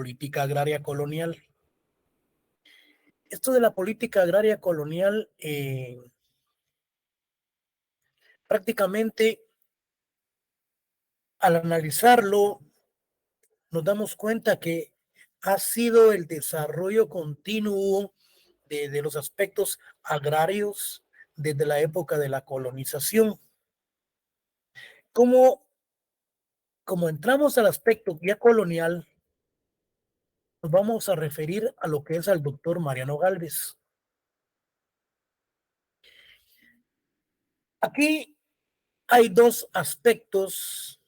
política agraria colonial. Esto de la política agraria colonial, prácticamente al analizarlo, nos damos cuenta que ha sido el desarrollo continuo de los aspectos agrarios desde la época de la colonización. Como entramos al aspecto ya colonial, nos vamos a referir a lo que es al doctor Mariano Gálvez. Aquí hay dos aspectos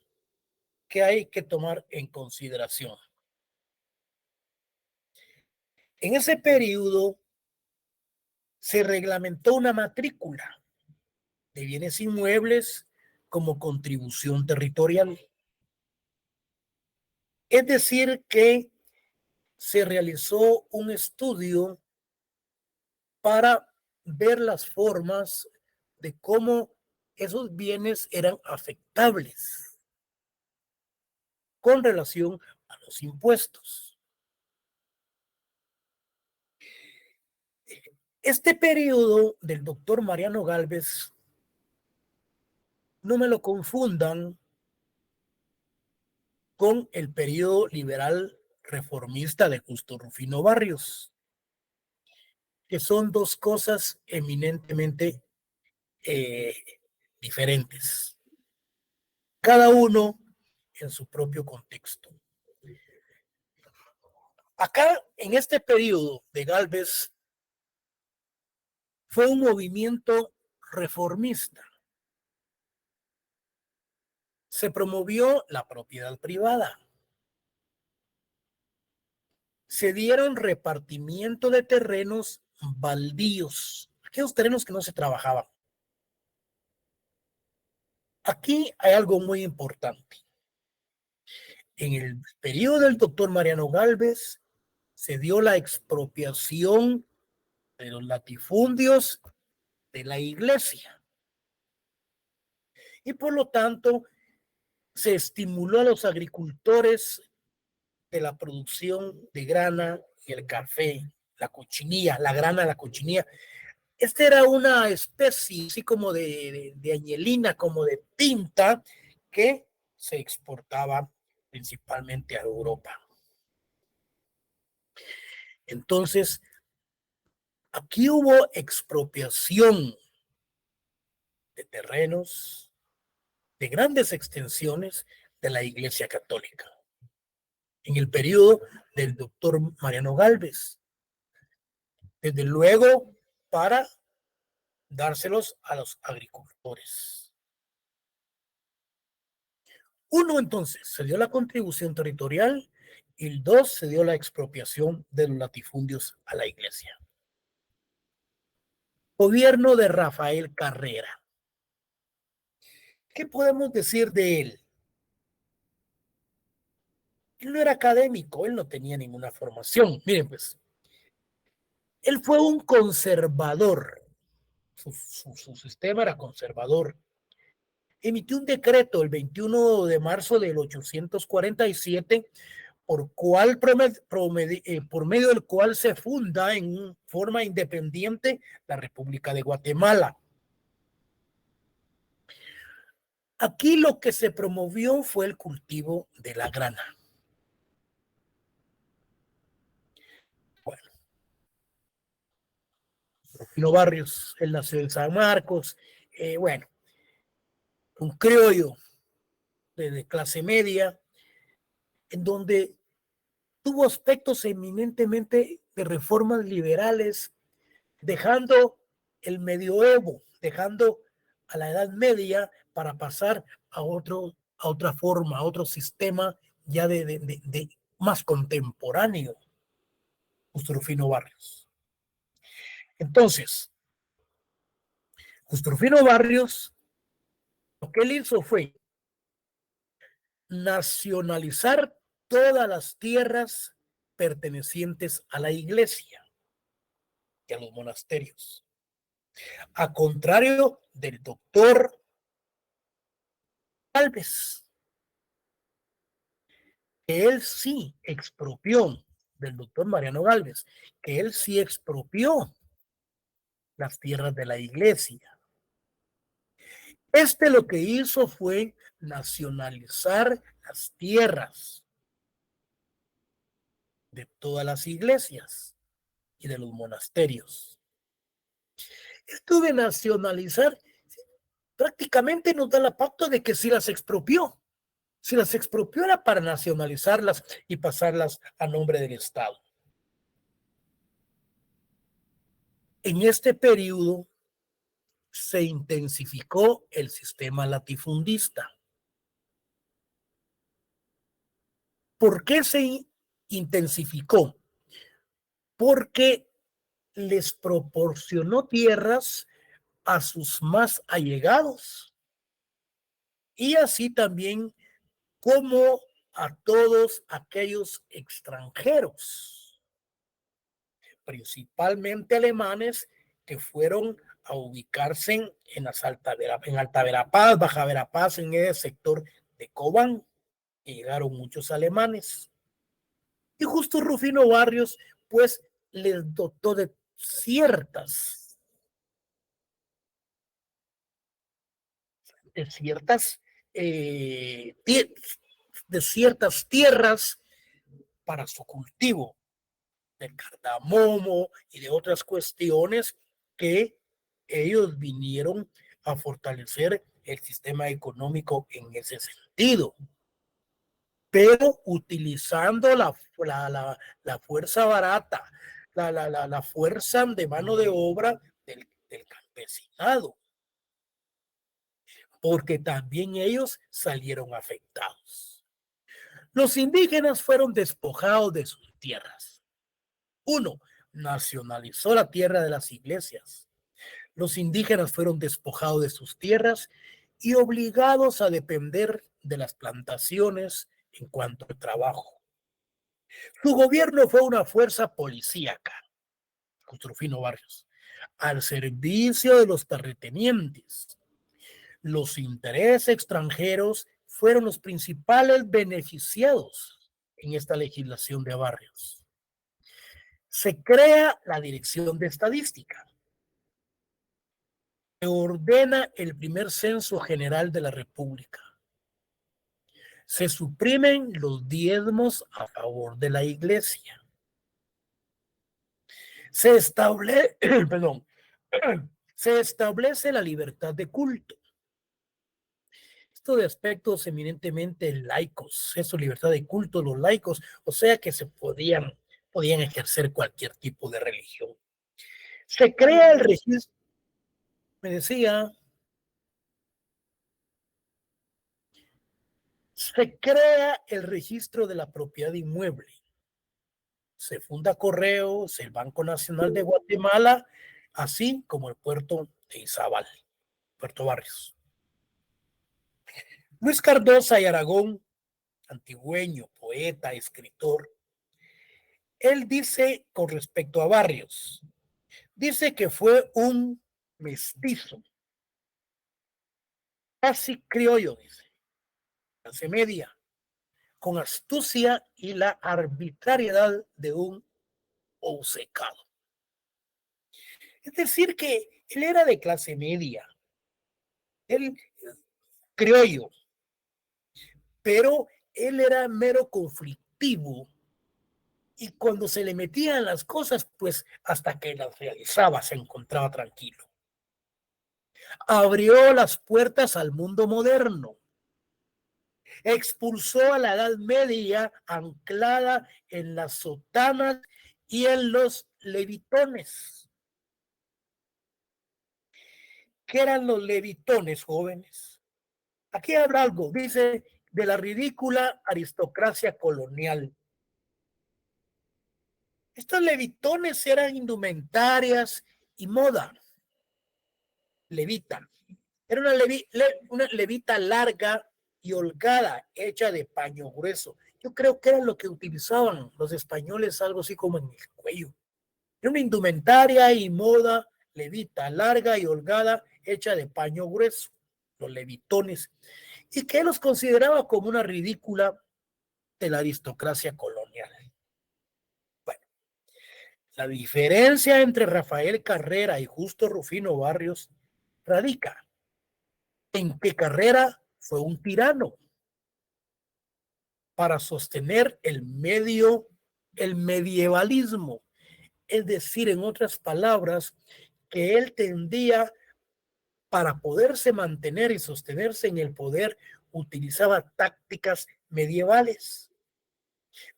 que hay que tomar en consideración. En ese periodo se reglamentó una matrícula de bienes inmuebles como contribución territorial. Es decir, que se realizó un estudio para ver las formas de cómo esos bienes eran afectables con relación a los impuestos. Este periodo del doctor Mariano Gálvez, no me lo confundan con el periodo liberal reformista de Justo Rufino Barrios, que son dos cosas eminentemente diferentes, cada uno en su propio contexto. Acá, en este periodo de Gálvez, fue un movimiento reformista. Se promovió la propiedad privada. Se dieron repartimiento de terrenos baldíos, aquellos terrenos que no se trabajaban. Aquí hay algo muy importante. En el periodo del doctor Mariano Gálvez se dio la expropiación de los latifundios de la iglesia. Y por lo tanto, se estimuló a los agricultores de la producción de grana y el café, la cochinilla, la grana, la cochinilla. Esta era una especie así como de añelina, como de tinta, que se exportaba principalmente a Europa. Entonces, aquí hubo expropiación de terrenos de grandes extensiones de la Iglesia Católica en el periodo del doctor Mariano Gálvez. Desde luego, para dárselos a los agricultores. Uno, entonces, se dio la contribución territorial y el dos, se dio la expropiación de los latifundios a la iglesia. Gobierno de Rafael Carrera. ¿Qué podemos decir de él? Él no era académico, él no tenía ninguna formación. Miren, pues, él fue un conservador. Su sistema era conservador. Emitió un decreto el 21 de marzo del 847 por medio del cual se funda en forma independiente la República de Guatemala. Aquí lo que se promovió fue el cultivo de la grana. Bueno, Rufino Barrios, él nació en San Marcos, bueno, un criollo de clase media, en donde tuvo aspectos eminentemente de reformas liberales, dejando el medioevo, dejando a la Edad Media para pasar a otra forma, a otro sistema ya de más contemporáneo, Justo Rufino Barrios. Entonces, Justo Rufino Barrios, lo que él hizo fue nacionalizar todas las tierras pertenecientes a la iglesia y a los monasterios. A contrario del doctor Gálvez, que él sí expropió, del doctor Mariano Gálvez, que él sí expropió las tierras de la iglesia. Lo que hizo fue nacionalizar las tierras de todas las iglesias y de los monasterios. Esto de nacionalizar prácticamente nos da la pauta de que si las expropió. Si las expropió era para nacionalizarlas y pasarlas a nombre del Estado. En este periodo se intensificó el sistema latifundista. ¿Por qué se intensificó? Porque les proporcionó tierras a sus más allegados y así también como a todos aquellos extranjeros, principalmente alemanes, que fueron a ubicarse en Alta Verapaz, Baja Verapaz, en ese sector de Cobán. Llegaron muchos alemanes. Y justo Rufino Barrios, pues, les dotó de de ciertas, eh, de ciertas tierras para su cultivo, de cardamomo y de otras cuestiones que ellos vinieron a fortalecer el sistema económico en ese sentido, pero utilizando la fuerza barata, la fuerza de mano de obra del campesinado, porque también ellos salieron afectados. Los indígenas fueron despojados de sus tierras. Uno, nacionalizó la tierra de las iglesias. Los indígenas fueron despojados de sus tierras y obligados a depender de las plantaciones en cuanto al trabajo. Su gobierno fue una fuerza policíaca, con Rufino Barrios, al servicio de los terratenientes. Los intereses extranjeros fueron los principales beneficiados en esta legislación de Barrios. Se crea la Dirección de Estadística. Se ordena el primer censo general de la República. Se suprimen los diezmos a favor de la iglesia. Se establece, perdón, se establece la libertad de culto. Esto de aspectos eminentemente laicos, eso, libertad de culto, los laicos, o sea que podían ejercer cualquier tipo de religión. Se crea el registro, me decía, se crea el registro de la propiedad inmueble. Se funda Correos, el Banco Nacional de Guatemala, así como el puerto de Izabal, Puerto Barrios. Luis Cardosa y Aragón, antigüeño, poeta, escritor, él dice con respecto a Barrios, dice que fue un mestizo, casi criollo, dice, clase media, con astucia y la arbitrariedad de un obcecado. Es decir, que él era de clase media, él criollo, pero él era mero conflictivo y cuando se le metían las cosas, pues hasta que las realizaba se encontraba tranquilo. Abrió las puertas al mundo moderno, expulsó a la Edad Media anclada en las sotanas y en los levitones. ¿Qué eran los levitones, jóvenes? Aquí habla algo, dice, de la ridícula aristocracia colonial. Estos levitones eran indumentarias y moda. Levita. Era una levita larga y holgada, hecha de paño grueso. Yo creo que era lo que utilizaban los españoles, algo así como en el cuello. Era una indumentaria y moda levita, larga y holgada, hecha de paño grueso, los levitones, y que los consideraba como una ridícula de la aristocracia colonial. Bueno, la diferencia entre Rafael Carrera y Justo Rufino Barrios radica en que Carrera fue un tirano para sostener el medievalismo, es decir, en otras palabras, que él tendía para poderse mantener y sostenerse en el poder, utilizaba tácticas medievales.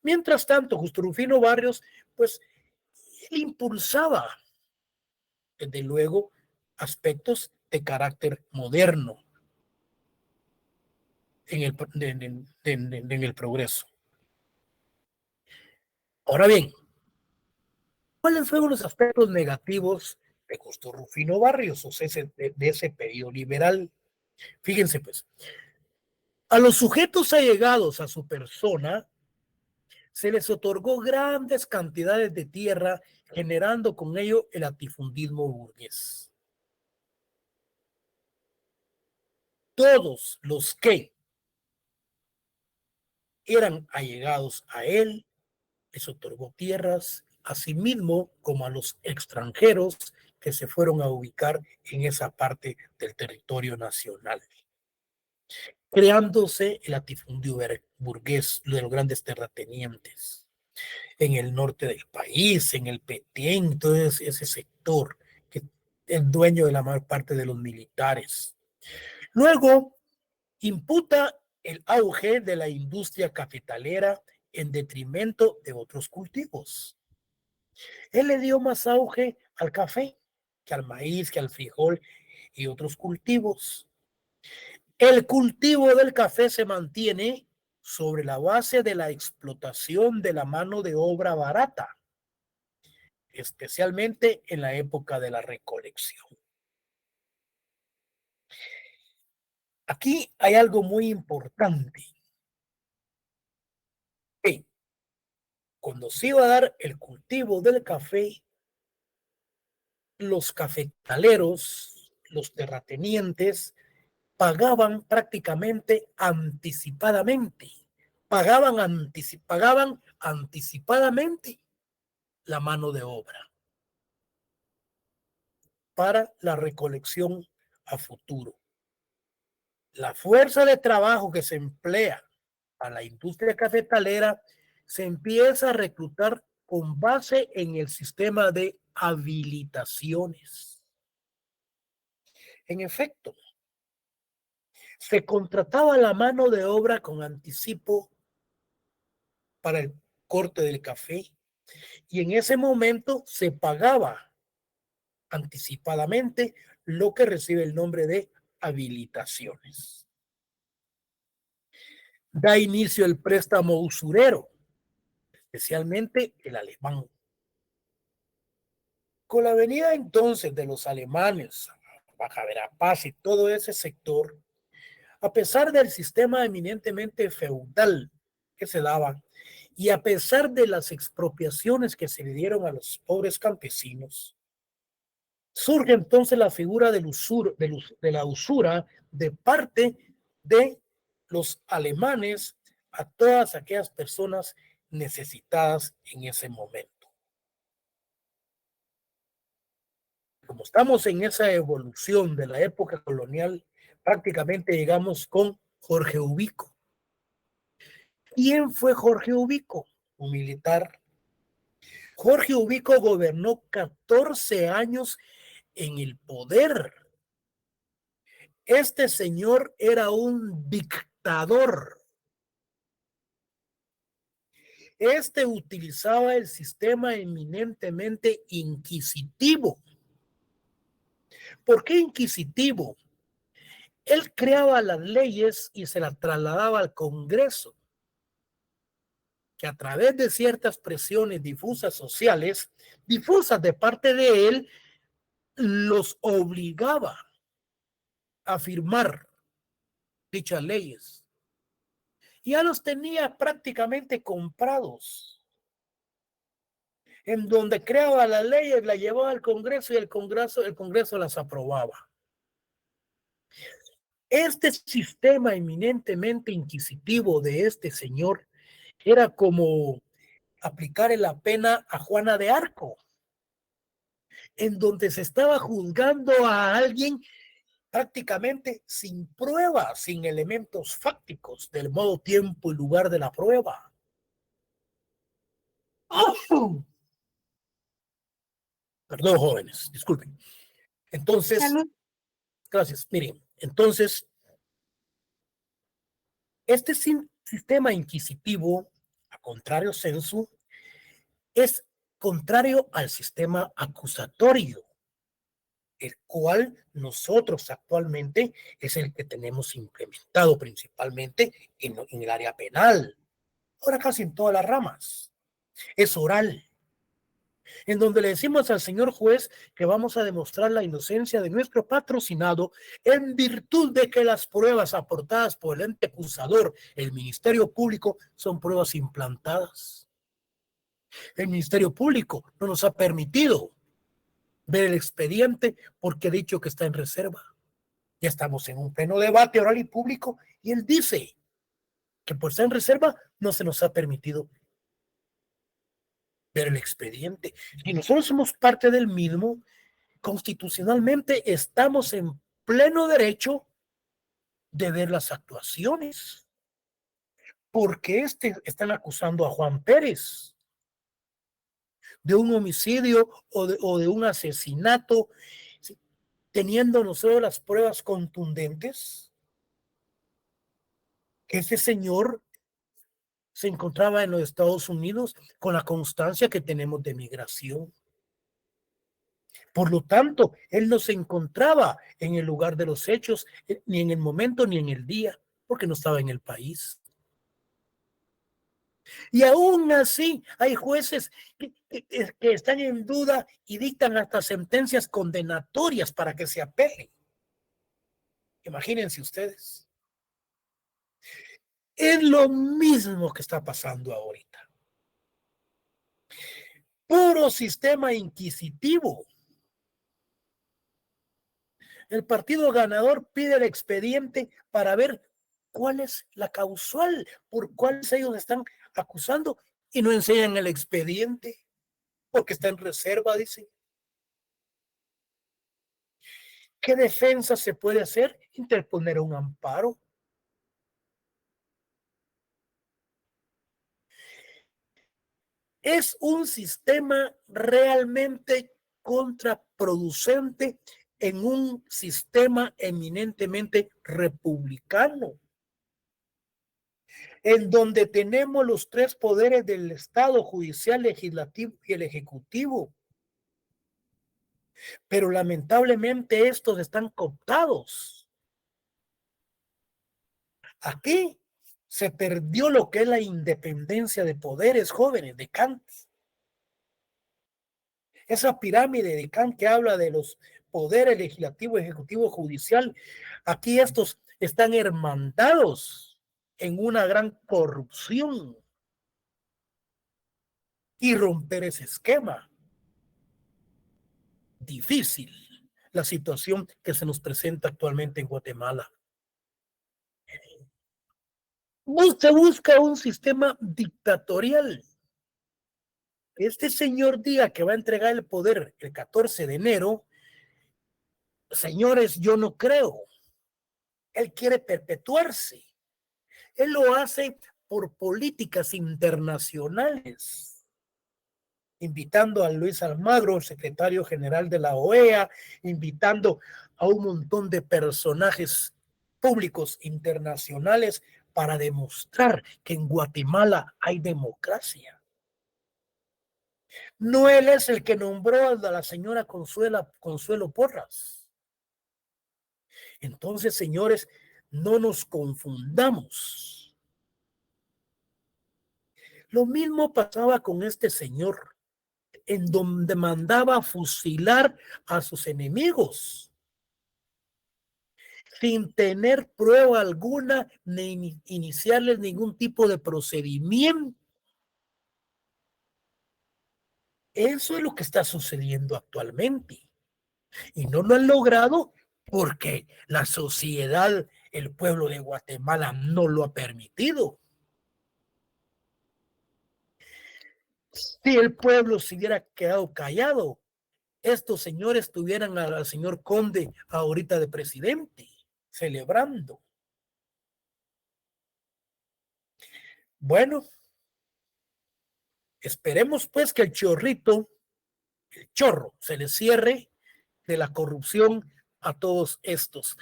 Mientras tanto, Justo Rufino Barrios, pues, él impulsaba, desde luego, aspectos de carácter moderno en el progreso. Ahora bien, ¿cuáles fueron los aspectos negativos de Justo Rufino Barrios, o sea, de ese periodo liberal? Fíjense, pues, a los sujetos allegados a su persona se les otorgó grandes cantidades de tierra, generando con ello el latifundismo burgués. Todos los que eran allegados a él les otorgó tierras, asimismo como a los extranjeros que se fueron a ubicar en esa parte del territorio nacional, creándose el latifundio burgués de los grandes terratenientes en el norte del país, en el Petén, todo ese sector que es dueño de la mayor parte de los militares. Luego, imputa el auge de la industria cafetalera en detrimento de otros cultivos. Él le dio más auge al café que al maíz, que al frijol y otros cultivos. El cultivo del café se mantiene sobre la base de la explotación de la mano de obra barata, especialmente en la época de la recolección. Aquí hay algo muy importante. Cuando se iba a dar el cultivo del café, los cafetaleros, los terratenientes, pagaban prácticamente anticipadamente, pagaban anticipadamente la mano de obra para la recolección a futuro. La fuerza de trabajo que se emplea a la industria cafetalera se empieza a reclutar con base en el sistema de habilitaciones. En efecto, se contrataba la mano de obra con anticipo para el corte del café y en ese momento se pagaba anticipadamente lo que recibe el nombre de habilitaciones. Da inicio el préstamo usurero, especialmente el alemán. Con la venida entonces de los alemanes, Baja Verapaz y todo ese sector, a pesar del sistema eminentemente feudal que se daba y a pesar de las expropiaciones que se le dieron a los pobres campesinos, surge entonces la figura de la usura de parte de los alemanes a todas aquellas personas necesitadas en ese momento. Como estamos en esa evolución de la época colonial, prácticamente llegamos con Jorge Ubico. ¿Quién fue Jorge Ubico? Un militar. Jorge Ubico gobernó 14 años en el poder. Este señor era un dictador. Este utilizaba el sistema eminentemente inquisitivo. ¿Por qué inquisitivo? Él creaba las leyes y se las trasladaba al Congreso, que a través de ciertas presiones difusas sociales, difusas de parte de él, los obligaba a firmar dichas leyes. Ya los tenía prácticamente comprados, en donde creaba las leyes, las llevaba al Congreso y el Congreso las aprobaba. Este sistema eminentemente inquisitivo de este señor Era como aplicar la pena a Juana de Arco, en donde se estaba juzgando a alguien prácticamente sin pruebas, sin elementos fácticos del modo, tiempo y lugar de la prueba. ¡Oh! Perdón, jóvenes, disculpen. Entonces, Salud. gracias. Miren, entonces, este sistema inquisitivo, a contrario sensu, es contrario al sistema acusatorio, el cual nosotros actualmente es el que tenemos implementado principalmente en el área penal, ahora casi en todas las ramas. Es oral, en donde le decimos al señor juez que vamos a demostrar la inocencia de nuestro patrocinado en virtud de que las pruebas aportadas por el ente acusador, el Ministerio Público, son pruebas implantadas. El Ministerio Público no nos ha permitido ver el expediente porque ha dicho que está en reserva. Ya estamos en un pleno debate oral y público y él dice que por estar en reserva no se nos ha permitido ver el expediente. Y nosotros somos parte del mismo, constitucionalmente estamos en pleno derecho de ver las actuaciones. Porque están acusando a Juan Pérez de un homicidio o de un asesinato, ¿sí? Teniendo nosotros las pruebas contundentes que ese señor se encontraba en los Estados Unidos con la constancia que tenemos de migración. Por lo tanto, él no se encontraba en el lugar de los hechos, ni en el momento ni en el día, porque no estaba en el país. Y aún así hay jueces que están en duda y dictan hasta sentencias condenatorias para que se apelen. Imagínense ustedes. Es lo mismo que está pasando ahorita. Puro sistema inquisitivo. El partido ganador pide el expediente para ver cuál es la causal, por cuáles ellos están acusando y no enseñan el expediente porque está en reserva, dicen. ¿Qué defensa se puede hacer? Interponer un amparo. Es un sistema realmente contraproducente en un sistema eminentemente republicano, en donde tenemos los tres poderes del Estado: judicial, legislativo y el ejecutivo. Pero lamentablemente estos están cooptados. Aquí se perdió lo que es la independencia de poderes, jóvenes, de Kant. Esa pirámide de Kant que habla de los poderes legislativo, ejecutivo, judicial, aquí estos están hermandados en una gran corrupción. Y romper ese esquema, difícil la situación que se nos presenta actualmente en Guatemala. Se busca un sistema dictatorial. Este señor diga que va a entregar el poder el 14 de enero, señores, yo no creo. Él quiere perpetuarse. Él lo hace por políticas internacionales, invitando a Luis Almagro, el secretario general de la OEA, invitando a un montón de personajes públicos internacionales para demostrar que en Guatemala hay democracia. No él es el que nombró a la señora Consuelo Porras. Entonces, señores, no nos confundamos. Lo mismo pasaba con este señor, en donde mandaba fusilar a sus enemigos sin tener prueba alguna ni iniciarles ningún tipo de procedimiento. Eso es lo que está sucediendo actualmente. Y no lo han logrado porque la sociedad, el pueblo de Guatemala no lo ha permitido. Si el pueblo se hubiera quedado callado, estos señores tuvieran al señor Conde ahorita de presidente, celebrando. Bueno, esperemos pues que el chorrito, el chorro, se le cierre de la corrupción a todos estos.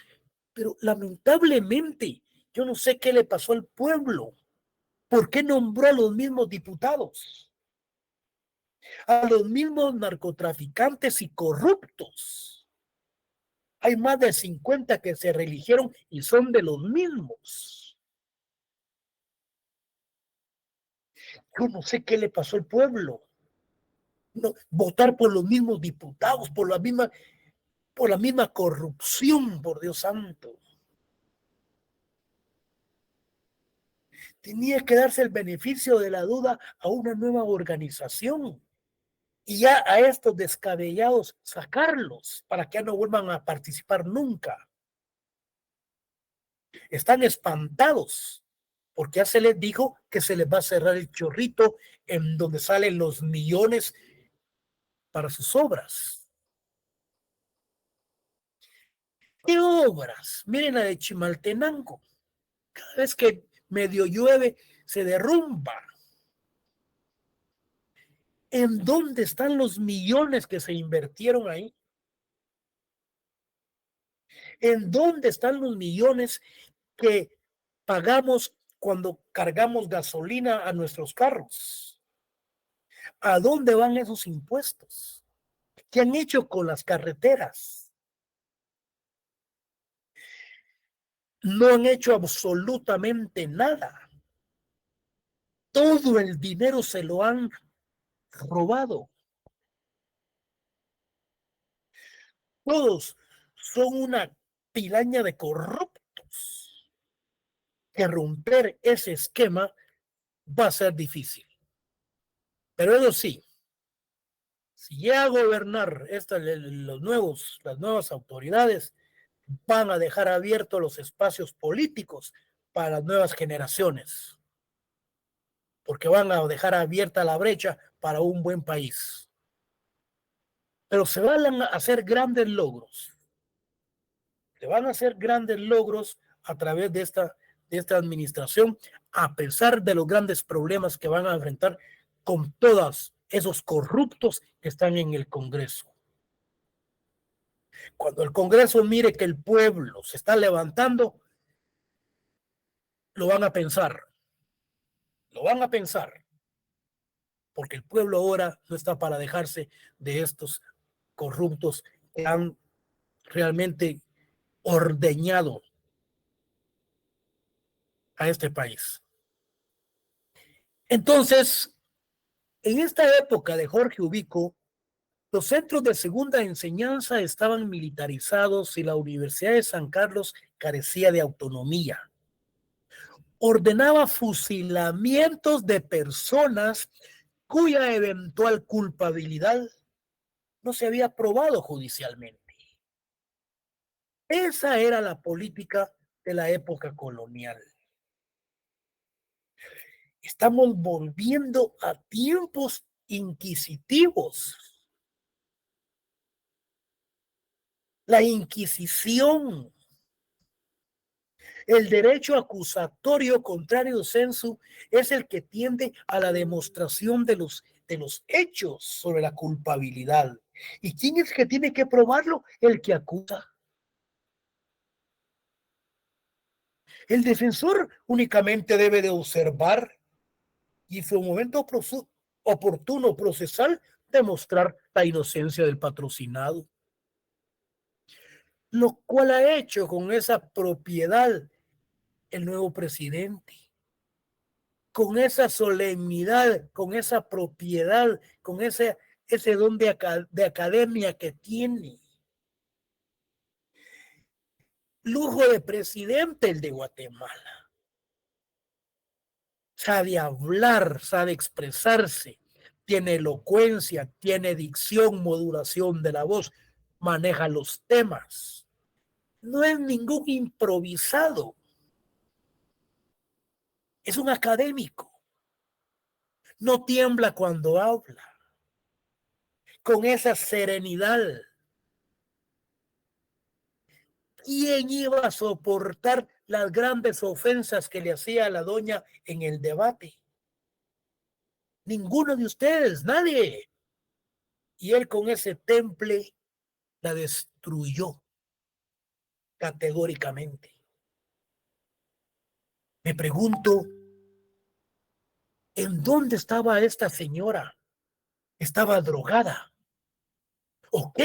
Pero lamentablemente, yo no sé qué le pasó al pueblo. ¿Por qué nombró a los mismos diputados? A los mismos narcotraficantes y corruptos. Hay más de 50 que se reeligieron y son de los mismos. Yo no sé qué le pasó al pueblo. No, votar por los mismos diputados, por la misma corrupción, por Dios santo. Tenía que darse el beneficio de la duda a una nueva organización y ya a estos descabellados sacarlos para que ya no vuelvan a participar nunca. Están espantados porque ya se les dijo que se les va a cerrar el chorrito en donde salen los millones para sus obras. ¿Qué obras? Miren la de Chimaltenango. Cada vez que medio llueve, se derrumba. ¿En dónde están los millones que se invirtieron ahí? ¿En dónde están los millones que pagamos cuando cargamos gasolina a nuestros carros? ¿A dónde van esos impuestos? ¿Qué han hecho con las carreteras? No han hecho absolutamente nada. Todo el dinero se lo han robado. Todos son una pilaña de corruptos. Que romper ese esquema va a ser difícil. Pero eso sí, si llega a gobernar las nuevas autoridades, van a dejar abiertos los espacios políticos para las nuevas generaciones, porque van a dejar abierta la brecha para un buen país. Pero se van a hacer grandes logros, se van a hacer grandes logros a través de esta administración, a pesar de los grandes problemas que van a enfrentar con todos esos corruptos que están en el Congreso. Cuando el Congreso mire que el pueblo se está levantando, lo van a pensar, lo van a pensar, porque el pueblo ahora no está para dejarse de estos corruptos que han realmente ordeñado a este país. Entonces, en esta época de Jorge Ubico, los centros de segunda enseñanza estaban militarizados y la Universidad de San Carlos carecía de autonomía. Ordenaba fusilamientos de personas cuya eventual culpabilidad no se había probado judicialmente. Esa era la política de la época colonial. Estamos volviendo a tiempos inquisitivos. La Inquisición, el derecho acusatorio contrario sensu es el que tiende a la demostración de los hechos sobre la culpabilidad. ¿Y quién es que tiene que probarlo? El que acusa. El defensor únicamente debe de observar y en su momento oportuno procesal demostrar la inocencia del patrocinado, lo cual ha hecho con esa propiedad el nuevo presidente, con esa solemnidad, con esa propiedad, con ese don de academia que tiene. Lujo de presidente el de Guatemala. Sabe hablar, sabe expresarse, tiene elocuencia, tiene dicción, modulación de la voz, maneja los temas. No es ningún improvisado, es un académico. no tiembla cuando habla, con esa serenidad. ¿Quién iba a soportar las grandes ofensas que le hacía a la doña en el debate? Ninguno de ustedes, nadie. Y él con ese temple la destruyó categóricamente. Me pregunto, ¿en dónde estaba esta señora? Estaba drogada. Ok.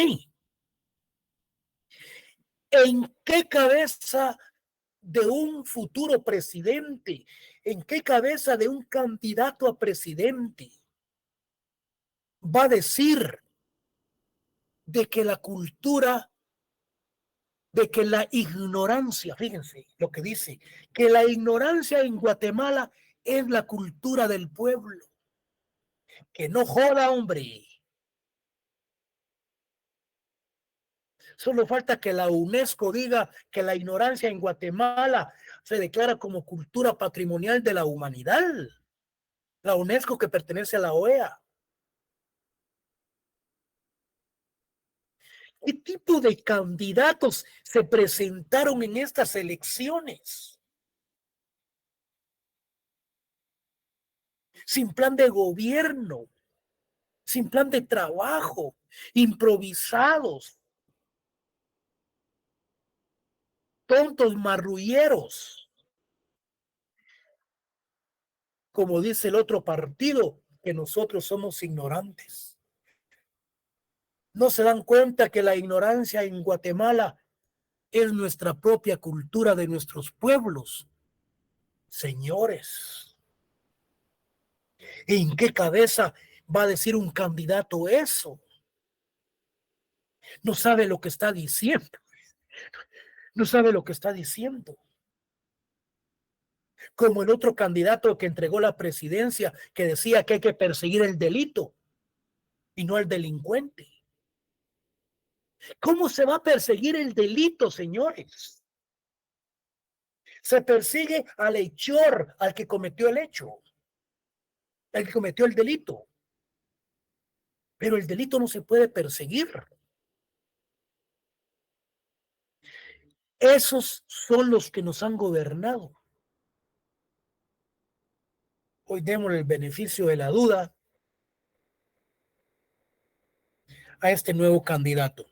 ¿En qué cabeza de un futuro presidente? ¿En qué cabeza de un candidato a presidente va a decir de que la cultura, de que la ignorancia, fíjense lo que dice, que la ignorancia en Guatemala es la cultura del pueblo? Que no joda, hombre. Solo falta que la UNESCO diga que la ignorancia en Guatemala se declara como cultura patrimonial de la humanidad. La UNESCO, que pertenece a la OEA. ¿Qué tipo de candidatos se presentaron en estas elecciones? Sin plan de gobierno, sin plan de trabajo, improvisados, tontos marrulleros, como dice el otro partido, que nosotros somos ignorantes. No se dan cuenta que la ignorancia en Guatemala es nuestra propia cultura de nuestros pueblos. Señores, ¿en qué cabeza va a decir un candidato eso? No sabe lo que está diciendo. No sabe lo que está diciendo. Como el otro candidato que entregó la presidencia, que decía que hay que perseguir el delito y no al delincuente. ¿Cómo se va a perseguir el delito, señores? Se persigue al hechor, al que cometió el hecho, al que cometió el delito. Pero el delito no se puede perseguir. Esos son los que nos han gobernado. Hoy demos el beneficio de la duda a este nuevo candidato.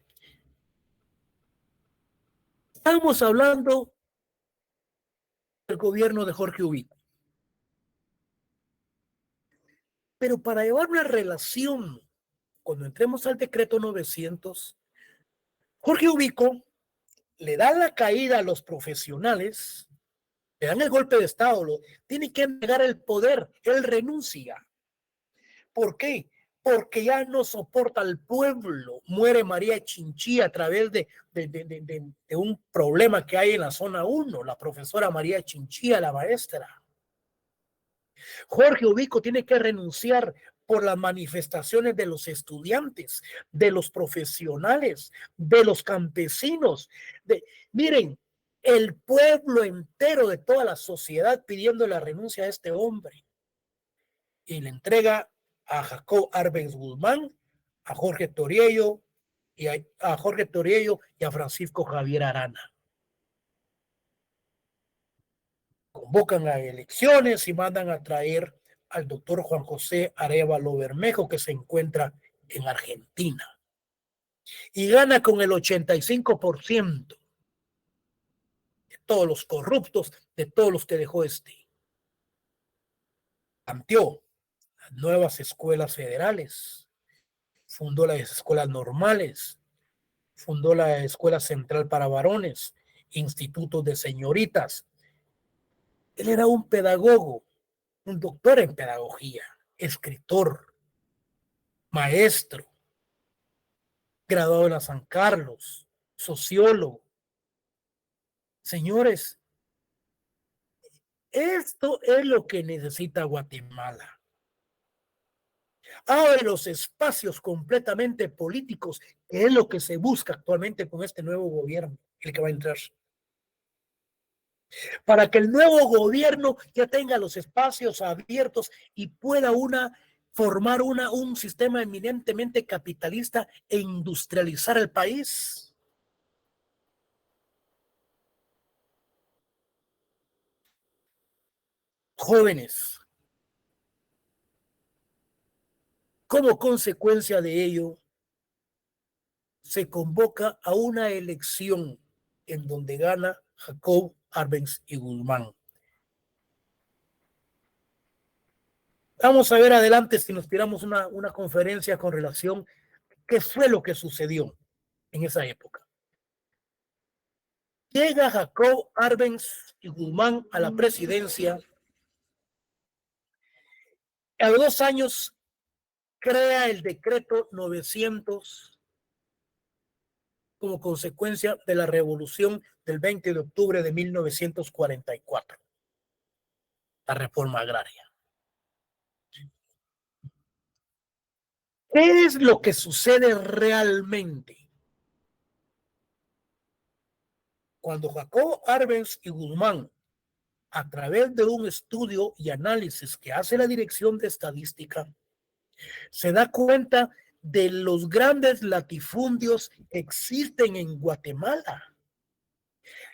Estamos hablando del gobierno de Jorge Ubico. Pero para llevar una relación, cuando entremos al decreto 900, Jorge Ubico le da la caída a los profesionales, le dan el golpe de Estado, tiene que negar el poder, él renuncia. ¿Por qué? Porque ya no soporta al pueblo. Muere María Chinchilla a través de un problema que hay en la zona 1, la profesora María Chinchilla, la maestra. Jorge Ubico tiene que renunciar por las manifestaciones de los estudiantes, de los profesionales, de los campesinos. Miren, el pueblo entero de toda la sociedad pidiendo la renuncia a este hombre. Y le entrega a Jacob Arbenz Guzmán, a Jorge Toriello y a Francisco Javier Arana. Convocan a elecciones y mandan a traer al doctor Juan José Arévalo Bermejo, que se encuentra en Argentina. Y gana con el 85% de todos los corruptos, de todos los que dejó este. Planteó las nuevas escuelas federales, fundó las escuelas normales, fundó la Escuela Central para Varones, institutos de señoritas. Él era un pedagogo, un doctor en pedagogía, escritor, maestro, graduado en la San Carlos, sociólogo. Señores, esto es lo que necesita Guatemala. Abre los espacios completamente políticos, que es lo que se busca actualmente con este nuevo gobierno, el que va a entrar. para que el nuevo gobierno ya tenga los espacios abiertos y pueda formar un sistema eminentemente capitalista e industrializar el país. Jóvenes, como consecuencia de ello, se convoca a una elección en donde gana Jacob Arbenz y Guzmán. Vamos a ver adelante si nos tiramos una conferencia con relación a qué fue lo que sucedió en esa época. Llega Jacob Arbenz y Guzmán a la presidencia. A los 2 años crea el decreto 900 como consecuencia de la revolución del 20 de octubre de 1944, la reforma agraria. ¿Qué es lo que sucede realmente? Cuando Jacob Arbenz y Guzmán, a través de un estudio y análisis que hace la Dirección de Estadística, se da cuenta de los grandes latifundios que existen en Guatemala,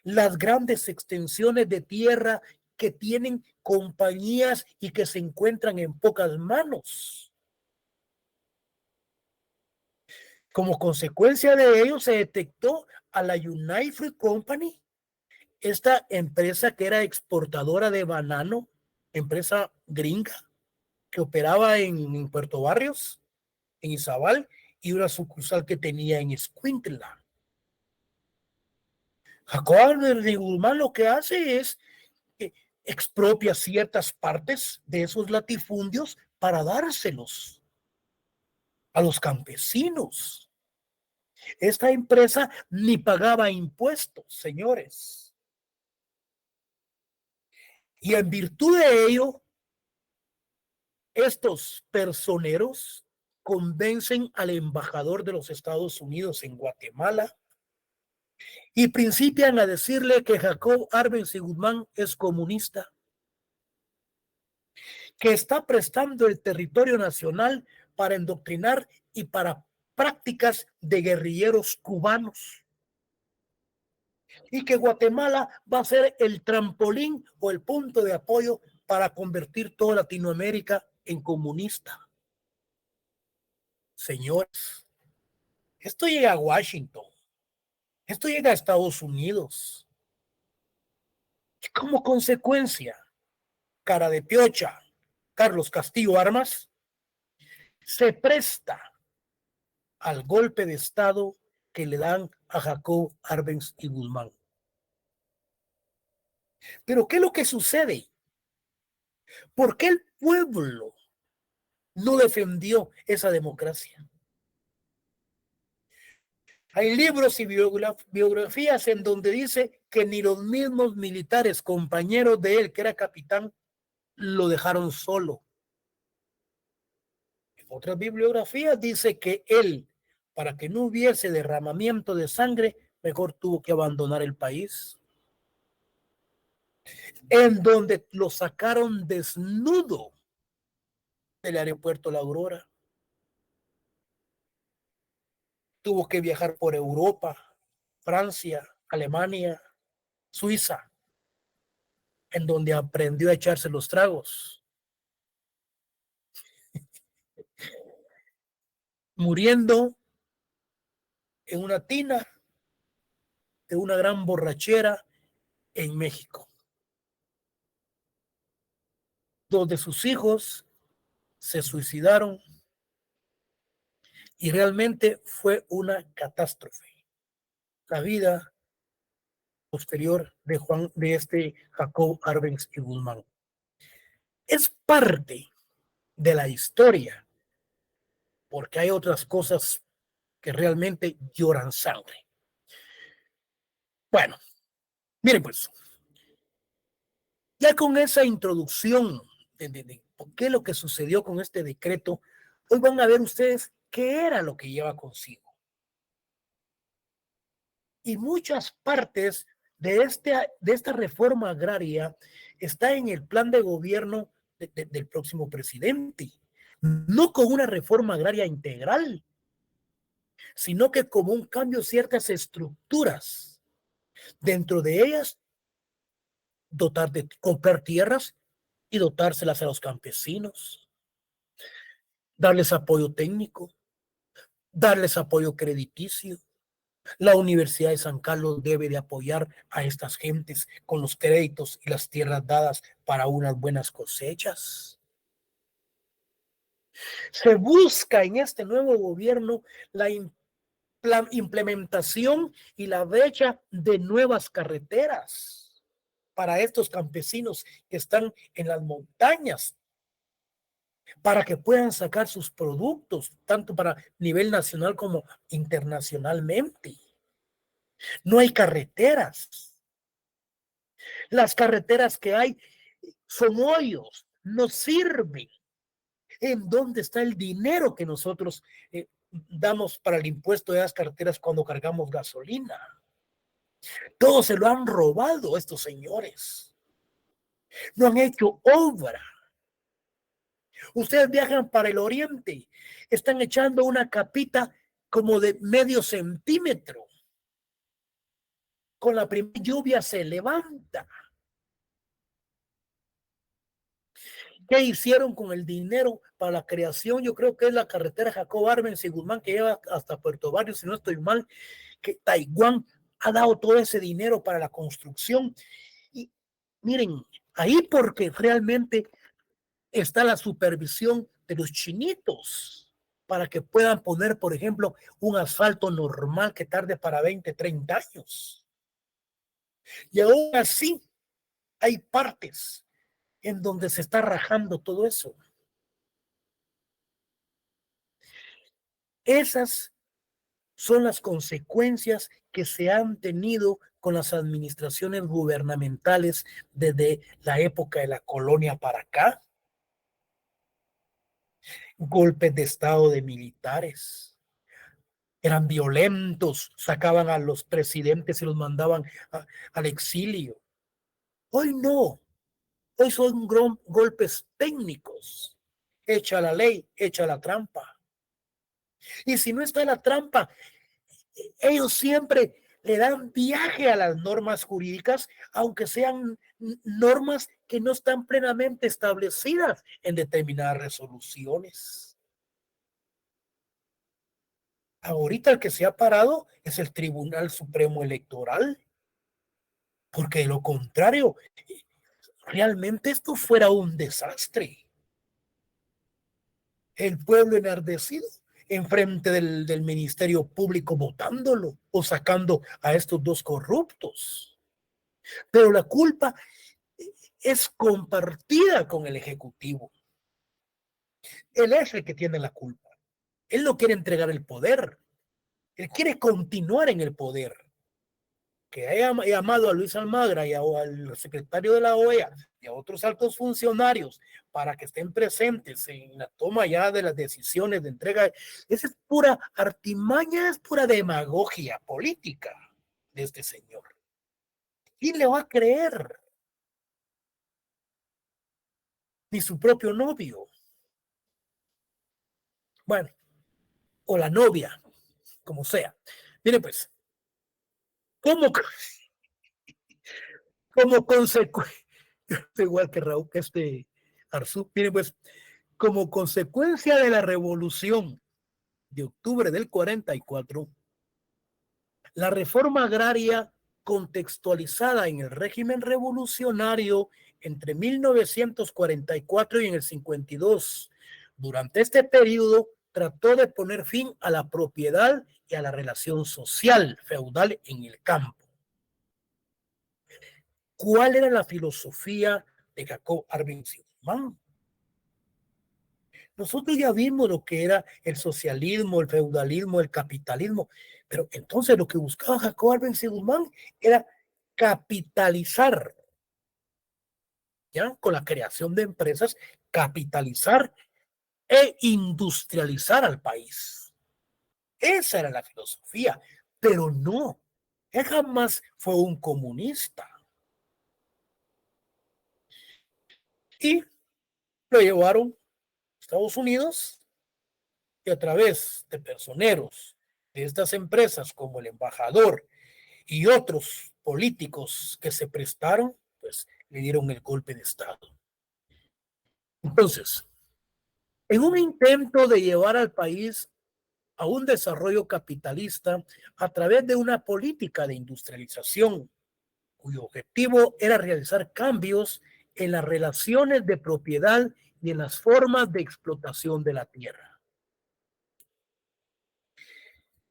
las grandes extensiones de tierra que tienen compañías y que se encuentran en pocas manos. Como consecuencia de ello, se detectó a la United Fruit Company, esta empresa que era exportadora de banano, empresa gringa, que operaba en Puerto Barrios, en Izabal, y una sucursal que tenía en Escuintla. Jacob de Guzmán lo que hace es que expropia ciertas partes de esos latifundios para dárselos a los campesinos. Esta empresa ni pagaba impuestos, señores. Y en virtud de ello, estos personeros convencen al embajador de los Estados Unidos en Guatemala y principian a decirle que Jacob Arbenz y Guzmán es comunista, que está prestando el territorio nacional para endoctrinar y para prácticas de guerrilleros cubanos, y que Guatemala va a ser el trampolín o el punto de apoyo para convertir toda Latinoamérica en comunista. Señores, esto llega a Washington, esto llega a Estados Unidos. Y como consecuencia, cara de piocha, Carlos Castillo Armas se presta al golpe de Estado que le dan a Jacob Arbenz y Guzmán. Pero ¿qué es lo que sucede? ¿Por qué el pueblo no defendió esa democracia? Hay libros y biografías en donde dice que ni los mismos militares, compañeros de él, que era capitán, lo dejaron solo. En otras bibliografías dice que él, para que no hubiese derramamiento de sangre, mejor tuvo que abandonar el país. En donde lo sacaron desnudo del aeropuerto La Aurora. Tuvo que viajar por Europa, Francia, Alemania, Suiza, en donde aprendió a echarse los tragos, muriendo en una tina de una gran borrachera en México. 2 de sus hijos se suicidaron y realmente fue una catástrofe la vida posterior de Jacob Arbenz y Guzmán. Es parte de la historia, porque hay otras cosas que realmente lloran sangre. Bueno, miren pues, ya con esa introducción de qué es lo que sucedió con este decreto, hoy van a ver ustedes qué era lo que lleva consigo. Y muchas partes de esta reforma agraria está en el plan de gobierno del próximo presidente. No con una reforma agraria integral, sino que como un cambio de ciertas estructuras. Dentro de ellas, dotar de comprar tierras y dotárselas a los campesinos, darles apoyo técnico, darles apoyo crediticio. La Universidad de San Carlos debe de apoyar a estas gentes con los créditos y las tierras dadas para unas buenas cosechas. Se busca en este nuevo gobierno la implementación y la brecha de nuevas carreteras para estos campesinos que están en las montañas, para que puedan sacar sus productos, tanto para nivel nacional como internacionalmente. No hay carreteras. Las carreteras que hay son hoyos, no sirven. ¿En dónde está el dinero que nosotros damos para el impuesto de las carreteras cuando cargamos gasolina? Todo se lo han robado estos señores. No han hecho obra. Ustedes viajan para el oriente, están echando una capita como de medio centímetro. Con la primera lluvia se levanta. ¿Qué hicieron con el dinero para la creación? Yo creo que es la carretera Jacob Arbenz y Guzmán que lleva hasta Puerto Barrio, si no estoy mal, que Taiwán ha dado todo ese dinero para la construcción. Y miren, ahí porque realmente está la supervisión de los chinitos para que puedan poner, por ejemplo, un asfalto normal que tarde para 20, 30 años. Y aún así hay partes en donde se está rajando todo eso. Esas son las consecuencias que se han tenido con las administraciones gubernamentales desde la época de la colonia para acá. Golpes de estado de militares. Eran violentos, sacaban a los presidentes y los mandaban al exilio. Hoy no, hoy son golpes técnicos. Echa la ley, echa la trampa. Y si no está la trampa, ellos siempre le dan viaje a las normas jurídicas, aunque sean normas que no están plenamente establecidas en determinadas resoluciones. Ahorita el que se ha parado es el Tribunal Supremo Electoral, porque de lo contrario, realmente esto fuera un desastre. El pueblo enardecido enfrente del Ministerio Público votándolo o sacando a estos dos corruptos. Pero la culpa es compartida con el Ejecutivo. Él es el que tiene la culpa. Él no quiere entregar el poder. Él quiere continuar en el poder. Que haya llamado a Luis Almagro y al secretario de la OEA y a otros altos funcionarios para que estén presentes en la toma ya de las decisiones de entrega. Esa es pura artimaña, es pura demagogia política de este señor. ¿Quién le va a creer? Ni su propio novio. Bueno, o la novia, como sea. Mire pues, ¿cómo, como consecuencia, igual que Raúl, que Arzú, mire pues, como consecuencia de la revolución de octubre del 44, la reforma agraria contextualizada en el régimen revolucionario entre 1944 y en el 52. Durante este periodo trató de poner fin a la propiedad y a la relación social feudal en el campo. ¿Cuál era la filosofía de Jacob Arbenz y Guzmán? Nosotros ya vimos lo que era el socialismo, el feudalismo, el capitalismo, pero entonces lo que buscaba Jacob Arbenz y Guzmán era capitalizar, ¿ya? Con la creación de empresas, capitalizar e industrializar al país. Esa era la filosofía, pero no. Él jamás fue un comunista. Y lo llevaron a Estados Unidos y a través de personeros de estas empresas como el embajador y otros políticos que se prestaron, pues le dieron el golpe de Estado. Entonces, en un intento de llevar al país a un desarrollo capitalista a través de una política de industrialización, cuyo objetivo era realizar cambios en las relaciones de propiedad y en las formas de explotación de la tierra.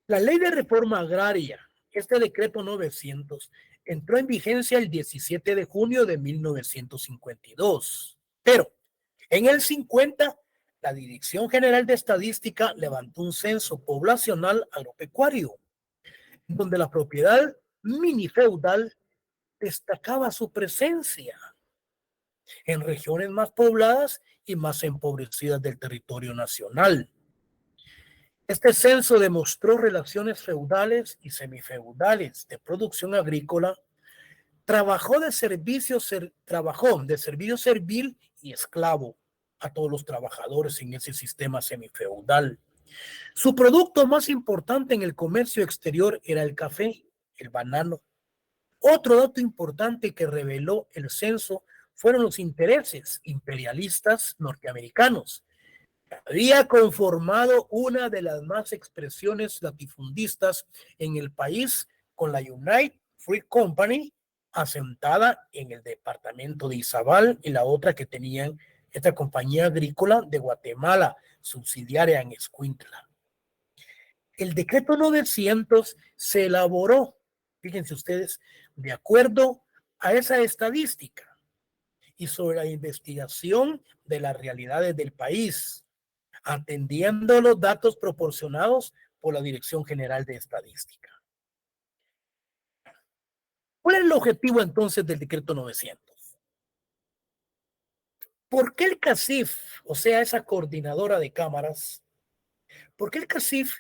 La ley de reforma agraria, este decreto 900, entró en vigencia el 17 de junio de 1952, pero en el 50 la Dirección General de Estadística levantó un censo poblacional agropecuario, donde la propiedad minifeudal destacaba su presencia en regiones más pobladas y más empobrecidas del territorio nacional. Este censo demostró relaciones feudales y semifeudales de producción agrícola, trabajó de servicio servil y esclavo a todos los trabajadores en ese sistema semifeudal. Su producto más importante en el comercio exterior era el café, el banano. Otro dato importante que reveló el censo fueron los intereses imperialistas norteamericanos. Había conformado una de las más expresiones latifundistas en el país con la United Fruit Company, asentada en el departamento de Izabal, y la otra que tenían esta compañía agrícola de Guatemala, subsidiaria en Escuintla. El decreto 900 se elaboró, fíjense ustedes, de acuerdo a esa estadística y sobre la investigación de las realidades del país, atendiendo los datos proporcionados por la Dirección General de Estadística. ¿Cuál es el objetivo entonces del decreto 900? ¿Por qué el CACIF, o sea, esa coordinadora de cámaras, por qué el CACIF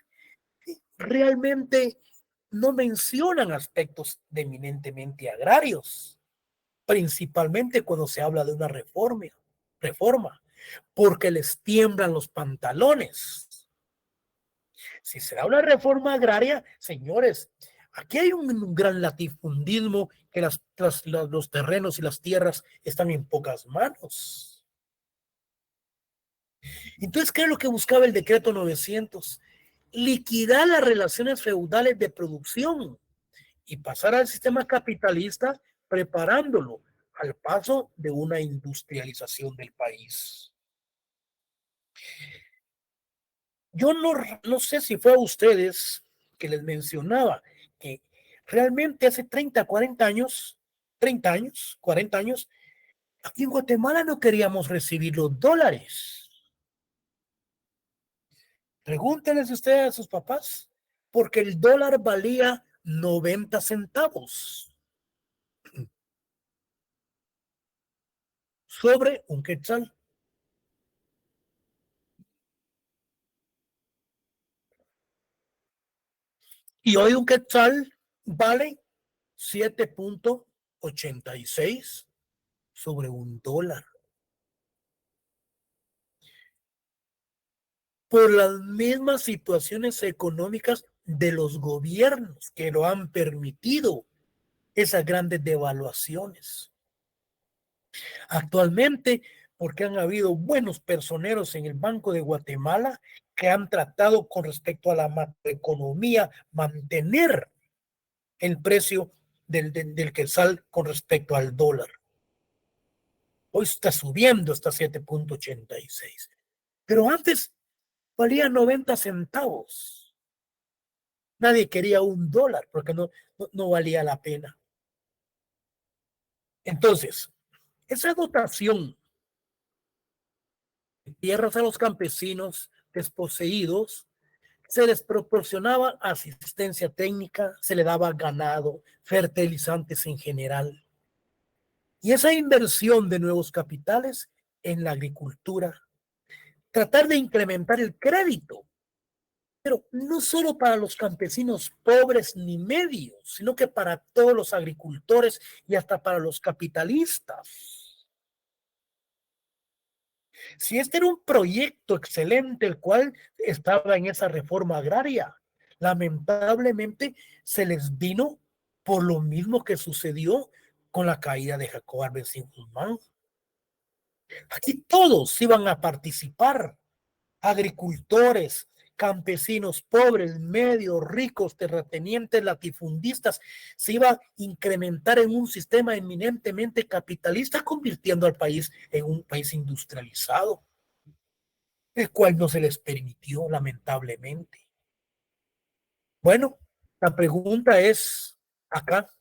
realmente no mencionan aspectos de eminentemente agrarios, principalmente cuando se habla de una reforma, porque les tiemblan los pantalones? Si será una reforma agraria, señores, aquí hay un gran latifundismo que los terrenos y las tierras están en pocas manos. Entonces, ¿qué es lo que buscaba el decreto 900? Liquidar las relaciones feudales de producción y pasar al sistema capitalista, preparándolo al paso de una industrialización del país. Yo no sé si fue a ustedes que les mencionaba que realmente hace 30, 40 años, 30 años, 40 años, aquí en Guatemala no queríamos recibir los dólares. Pregúntenles ustedes a sus papás, porque el dólar valía 90 centavos sobre un quetzal. Y hoy un quetzal vale 7.86 sobre un dólar. Por las mismas situaciones económicas de los gobiernos que lo han permitido, esas grandes devaluaciones. Actualmente, porque han habido buenos personeros en el Banco de Guatemala que han tratado con respecto a la macroeconomía mantener el precio del quetzal con respecto al dólar. Hoy está subiendo hasta 7.86. Pero antes valía 90 centavos. Nadie quería un dólar porque no valía la pena. Entonces, esa dotación de tierras a los campesinos desposeídos, se les proporcionaba asistencia técnica, se le daba ganado, fertilizantes en general. Y esa inversión de nuevos capitales en la agricultura, tratar de incrementar el crédito Pero no solo para los campesinos pobres ni medios, sino que para todos los agricultores y hasta para los capitalistas. Si este era un proyecto excelente, el cual estaba en esa reforma agraria, lamentablemente se les vino por lo mismo que sucedió con la caída de Jacob Arbenz Guzmán. Aquí todos iban a participar, agricultores, campesinos, pobres, medios, ricos, terratenientes, latifundistas. Se iba a incrementar en un sistema eminentemente capitalista, convirtiendo al país en un país industrializado, el cual no se les permitió, lamentablemente. Bueno, la pregunta es acá,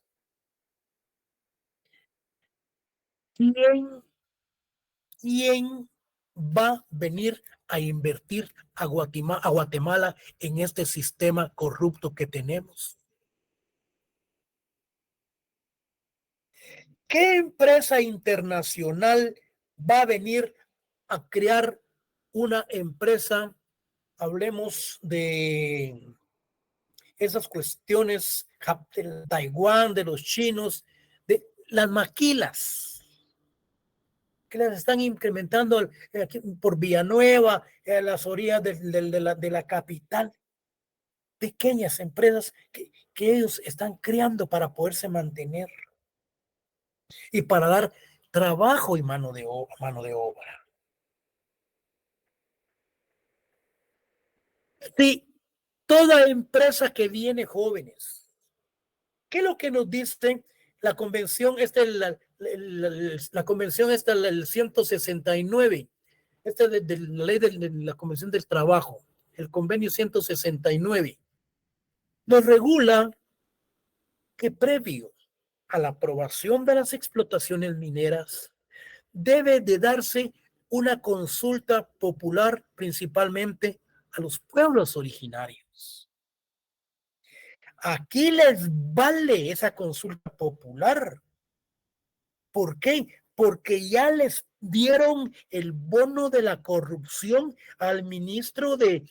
¿quién, quién va a venir a invertir a Guatemala en este sistema corrupto que tenemos? ¿Qué empresa internacional va a venir a crear una empresa? Hablemos de esas cuestiones de Taiwán, de los chinos, de las maquilas que las están incrementando por Villanueva, en las orillas de la capital. Pequeñas empresas que ellos están creando para poderse mantener y para dar trabajo y mano de obra. Sí, toda empresa que viene jóvenes. ¿Qué es lo que nos dice la convención? La convención esta, el 169, de la ley de la convención del trabajo, el convenio 169, nos regula que previo a la aprobación de las explotaciones mineras debe de darse una consulta popular principalmente a los pueblos originarios. Aquí les vale esa consulta popular. ¿Por qué? Porque ya les dieron el bono de la corrupción al ministro de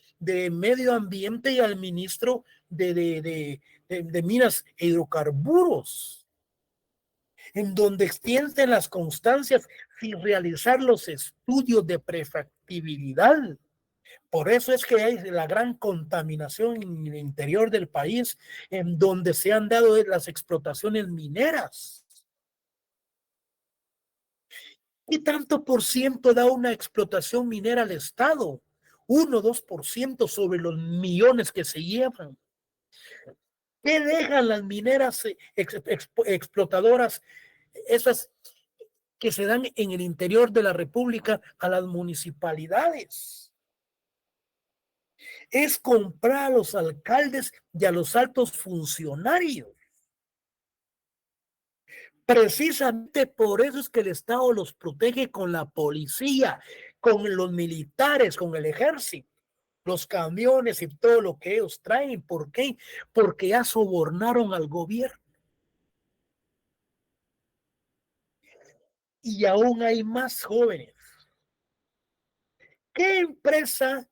Medio Ambiente y al ministro de Minas e Hidrocarburos, en donde extienden las constancias sin realizar los estudios de prefactibilidad. Por eso es que hay la gran contaminación en el interior del país, en donde se han dado las explotaciones mineras. ¿Qué tanto por ciento da una explotación minera al Estado? 1 o 2% sobre los millones que se llevan. ¿Qué dejan las mineras explotadoras, esas que se dan en el interior de la República, a las municipalidades? Es comprar a los alcaldes y a los altos funcionarios. Precisamente por eso es que el Estado los protege con la policía, con los militares, con el ejército, los camiones y todo lo que ellos traen. ¿Por qué? Porque ya sobornaron al gobierno. Y aún hay más jóvenes. ¿Qué empresa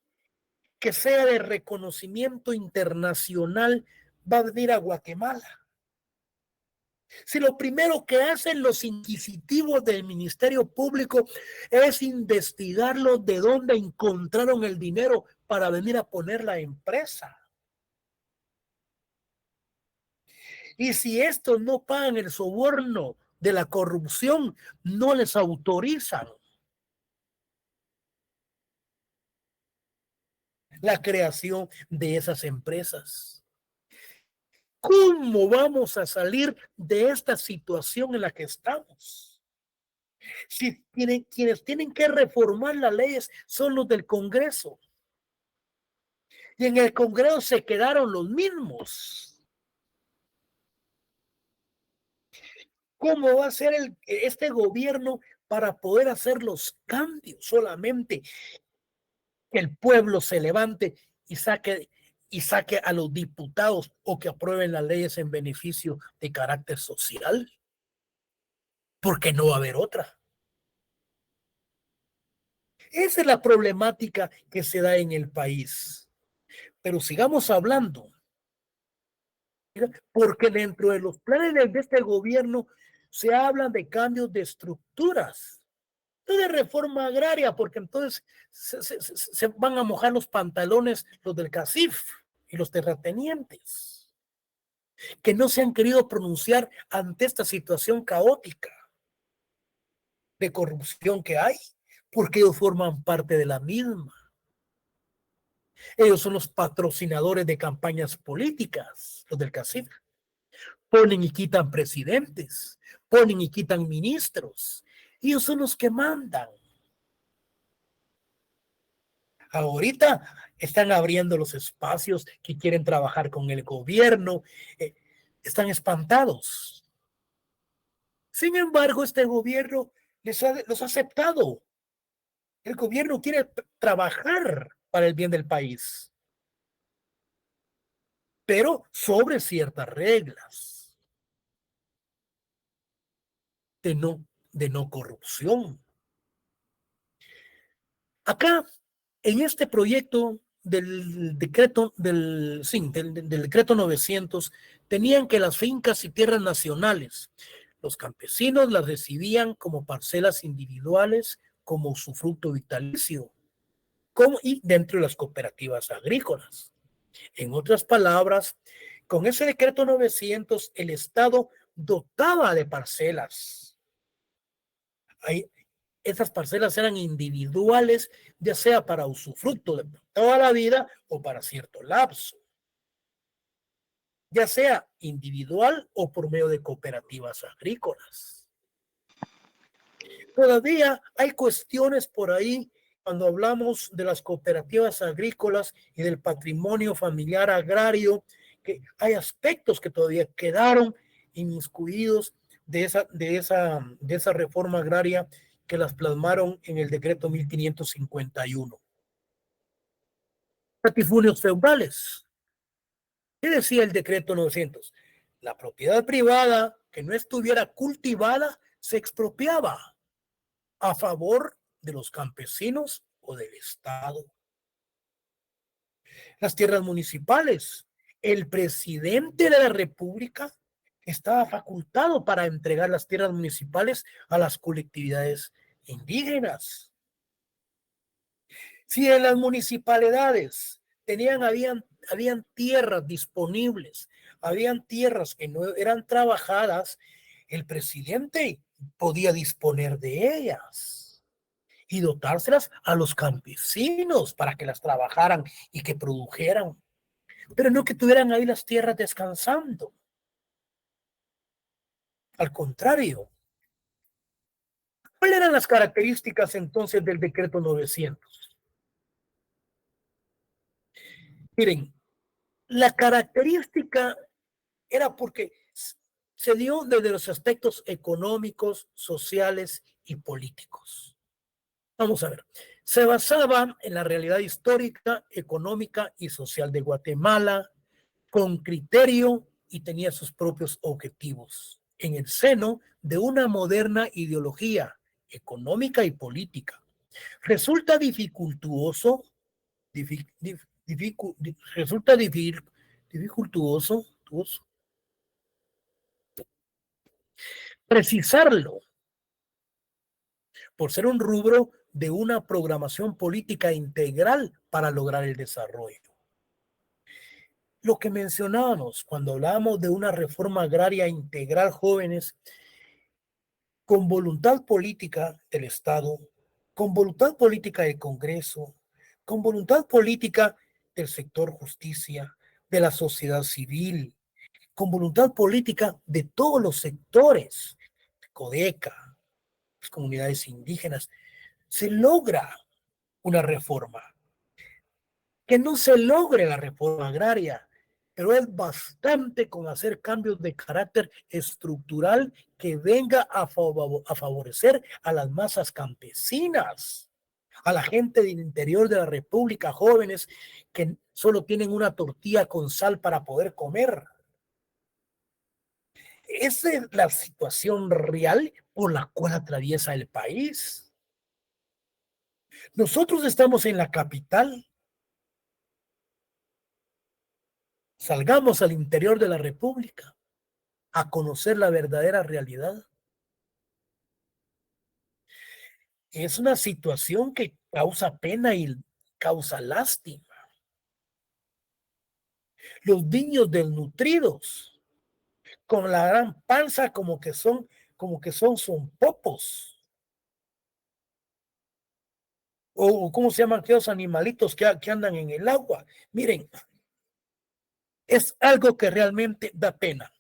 que sea de reconocimiento internacional va a venir a Guatemala? Si lo primero que hacen los inquisitivos del Ministerio Público es investigarlo de dónde encontraron el dinero para venir a poner la empresa. Y si estos no pagan el soborno de la corrupción, no les autorizan la creación de esas empresas. ¿Cómo vamos a salir de esta situación en la que estamos? Si quienes tienen que reformar las leyes son los del Congreso. Y en el Congreso se quedaron los mismos. ¿Cómo va a ser este gobierno para poder hacer los cambios? Solamente que el pueblo se levante y saque a los diputados o que aprueben las leyes en beneficio de carácter social, porque no va a haber otra. Esa es la problemática que se da en el país. Pero sigamos hablando, porque dentro de los planes de este gobierno se hablan de cambios de estructuras, no de reforma agraria, porque entonces se van a mojar los pantalones los del CACIF y los terratenientes, que no se han querido pronunciar ante esta situación caótica de corrupción que hay, porque ellos forman parte de la misma. Ellos son los patrocinadores de campañas políticas, los del CACIF. Ponen y quitan presidentes, ponen y quitan ministros. Ellos son los que mandan. Ahorita están abriendo los espacios que quieren trabajar con el gobierno. Están espantados. Sin embargo, este gobierno los ha aceptado. El gobierno quiere trabajar para el bien del país, pero sobre ciertas reglas de no corrupción. Acá, en este proyecto del decreto del decreto 900, tenían que las fincas y tierras nacionales, los campesinos las recibían como parcelas individuales, como usufructo vitalicio, y dentro de las cooperativas agrícolas. En otras palabras, con ese decreto 900, el Estado dotaba de parcelas. Esas parcelas eran individuales, ya sea para usufructo de toda la vida o para cierto lapso, ya sea individual o por medio de cooperativas agrícolas. Todavía hay cuestiones por ahí cuando hablamos de las cooperativas agrícolas y del patrimonio familiar agrario, que hay aspectos que todavía quedaron inmiscuidos de esa reforma agraria que las plasmaron en el decreto 1551. Latifunios feudales. ¿Qué decía el decreto 900? La propiedad privada que no estuviera cultivada se expropiaba a favor de los campesinos o del Estado. Las tierras municipales. El presidente de la República estaba facultado para entregar las tierras municipales a las colectividades indígenas. Si en las municipalidades habían tierras disponibles, habían tierras que no eran trabajadas, el presidente podía disponer de ellas y dotárselas a los campesinos para que las trabajaran y que produjeran, pero no que tuvieran ahí las tierras descansando. Al contrario, ¿cuáles eran las características entonces del decreto 900? Miren, la característica era porque se dio desde los aspectos económicos, sociales y políticos. Vamos a ver, se basaba en la realidad histórica, económica y social de Guatemala, con criterio y tenía sus propios objetivos, en el seno de una moderna ideología económica y política. Resulta dificultuoso, resulta dificultuoso precisarlo por ser un rubro de una programación política integral para lograr el desarrollo. Lo que mencionábamos cuando hablábamos de una reforma agraria integral, jóvenes, con voluntad política del Estado, con voluntad política del Congreso, con voluntad política del sector justicia, de la sociedad civil, con voluntad política de todos los sectores, CODECA, las comunidades indígenas, se logra una reforma. Que no se logre la reforma agraria, pero es bastante con hacer cambios de carácter estructural que venga a favorecer a las masas campesinas, a la gente del interior de la República, jóvenes que solo tienen una tortilla con sal para poder comer. Esa es la situación real por la cual atraviesa el país. Nosotros estamos en la capital Salgamos al interior de la República a conocer la verdadera realidad. Es una situación que causa pena y causa lástima. Los niños desnutridos, con la gran panza son popos. O cómo se llaman aquellos animalitos que andan en el agua. Miren, es algo que realmente da pena.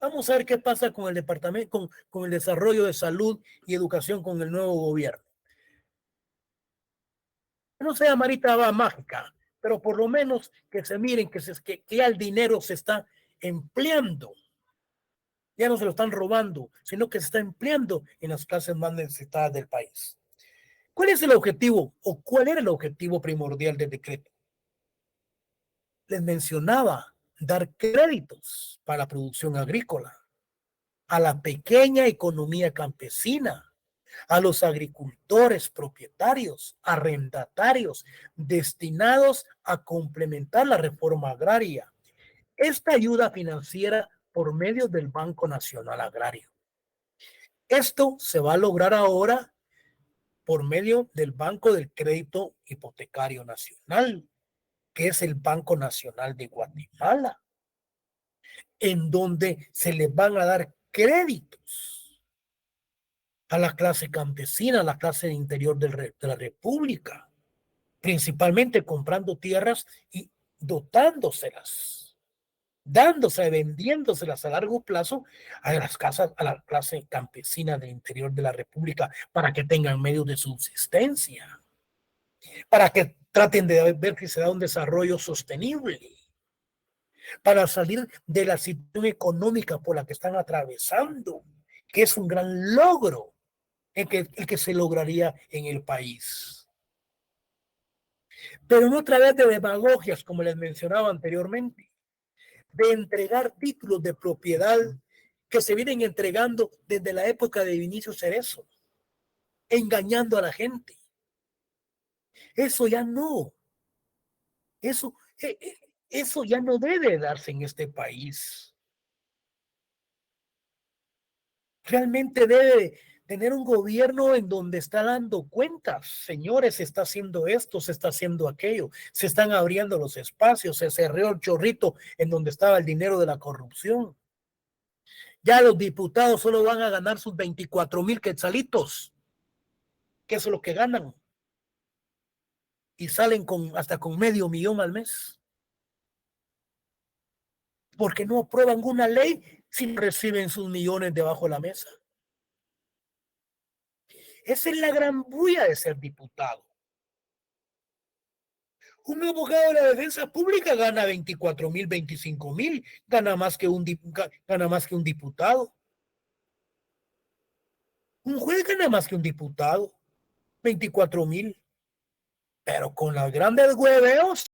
Vamos a ver qué pasa con el departamento, con el desarrollo de salud y educación con el nuevo gobierno. No sea marita va mágica, pero por lo menos que se miren que ya el dinero se está empleando. Ya no se lo están robando, sino que se está empleando en las clases más necesitadas del país. ¿Cuál es el objetivo o cuál era el objetivo primordial del decreto? Les mencionaba dar créditos para la producción agrícola, a la pequeña economía campesina, a los agricultores propietarios, arrendatarios, destinados a complementar la reforma agraria. Esta ayuda financiera por medio del Banco Nacional Agrario. Esto se va a lograr ahora por medio del Banco del Crédito Hipotecario Nacional, que es el Banco Nacional de Guatemala, en donde se les van a dar créditos a la clase campesina, a la clase interior de la República, principalmente comprando tierras y dotándoselas, dándose, vendiéndoselas a largo plazo a las casas, a la clase campesina del interior de la República para que tengan medios de subsistencia, para que traten de ver que se da un desarrollo sostenible, para salir de la situación económica por la que están atravesando, que es un gran logro el que se lograría en el país. Pero no a través de demagogias, como les mencionaba anteriormente, de entregar títulos de propiedad que se vienen entregando desde la época de Vinicio Cerezo, engañando a la gente. Eso ya no, eso, eso ya no debe darse en este país. Realmente debe tener un gobierno en donde está dando cuentas. Señores, se está haciendo esto, se está haciendo aquello, se están abriendo los espacios, se cerró el chorrito en donde estaba el dinero de la corrupción. Ya los diputados solo van a ganar sus 24,000 quetzalitos, que eso es lo que ganan, y salen hasta con medio millón al mes, porque no aprueban una ley si reciben sus millones debajo de la mesa. Esa es la gran bulla de ser diputado. Un abogado de la defensa pública gana 24,000, 25,000, gana más que un diputado. Un juez gana más que un diputado, 24,000. Pero con las grandes hueveos